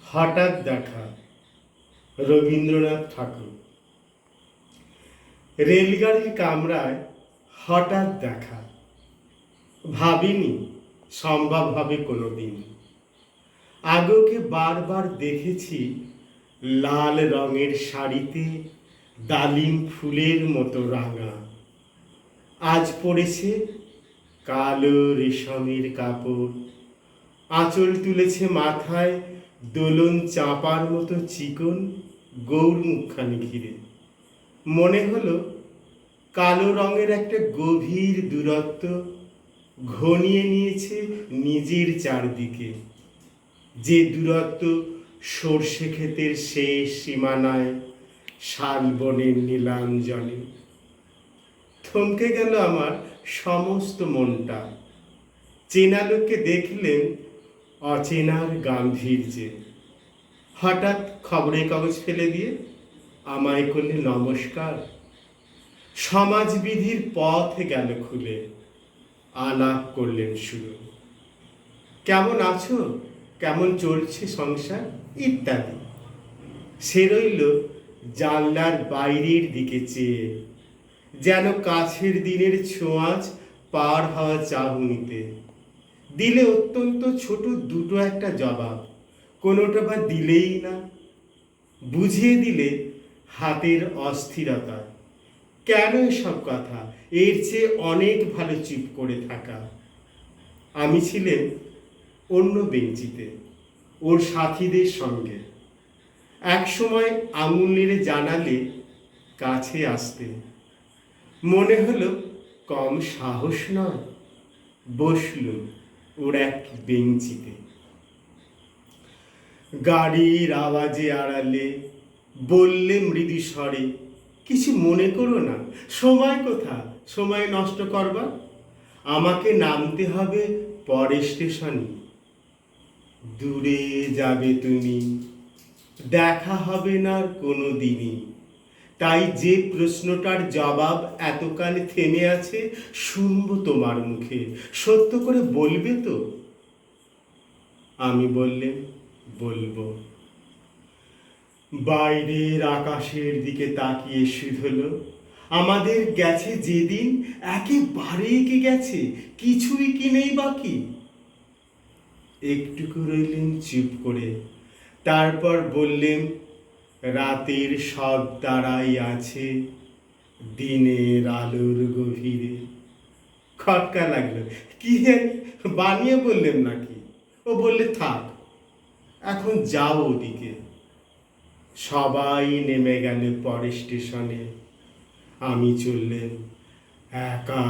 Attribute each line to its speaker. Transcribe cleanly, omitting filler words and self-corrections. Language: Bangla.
Speaker 1: হঠাৎ দেখা। রবীন্দ্রনাথ ঠাকুর। রেলগাড়ির কামরায় হঠাৎ দেখা, ভাবিনি সম্ভব হবে কোনোদিন। আগেওকে বারবার দেখেছি লাল রঙের শাড়িতে ডালিম ফুলের মতো রাঙা। আজ পড়েছে কালো রেশমের কাপড়, আঁচল তুলেছে মাথায় দোলন চাঁপার মতো চিকন গৌর মুখখানি ঘিরে। মনে হলো কালো রঙের একটা গভীর দূরত্ব ঘনিয়ে নিয়েছে নিজের চারদিকে, যে দূরত্ব সর্ষে ক্ষেতের শেষ সীমানায় শালবনের নীলাঞ্জনে। থমকে গেল আমার সমস্ত মনটা। চেনা লোককে দেখলেন অচেনার গাম্ভীর্যে। হঠাৎ খবরের কাগজ ফেলে দিয়ে আমায় করলে নমস্কার। সমাজবিধির পথ গেল খুলে, আলাপ করলেন শুরু। কেমন আছো, কেমন চলছে সংসার ইত্যাদি। সে রইল জানলার বাইরের দিকে চেয়ে, যেন কাছের দিনের ছোঁয়াচ পার হওয়া চাহনিতে। দিলে অত্যন্ত ছোট দুটো একটা জবাব, কোনোটা বা দিলেই না। বুঝিয়ে দিলে হাতের অস্থিরতা। কেন এসব কথা, এর চেয়ে অনেক ভালো চুপ করে থাকা। আমি ছিলেন অন্য বেঞ্চিতে ওর সাথীদের সঙ্গে। এক সময় আঙুল নেড়ে জানালে কাছে আসতে। মনে হলো কম সাহস নয়। বসলুম ওর এক বেঞ্চিতে। গাড়ির আওয়াজে আড়ালে বললে মৃদু স্বরে, কিছু মনে করো না, সময় কোথা সময় নষ্ট করবার। আমাকে নামতে হবে পরের স্টেশনে। দূরে যাবে তুমি, দেখা হবে না কোনো দিনই। তাই যে প্রশ্নটার জবাব এতকাল থেমে আছে শুনবো তোমার মুখে, সত্য করে বলবে তো? আমি বললেন বলবো। বাইরের আকাশের দিকে তাকিয়ে শুধল, আমাদের গেছে যেদিন একেবারেই কি গেছে, কিছুই কি নেই বাকি। একটুকু রইলেন চুপ করে, তারপর বললেন রাতের সব তারাই আছে দিনের আলোর গভীরে। খটকা লাগলো, কি বানিয়ে বললেন নাকি? ও বললে থাক, এখন যাও ওদিকে। সবাই নেমে গেল পরের স্টেশনে। আমি চললেন একা।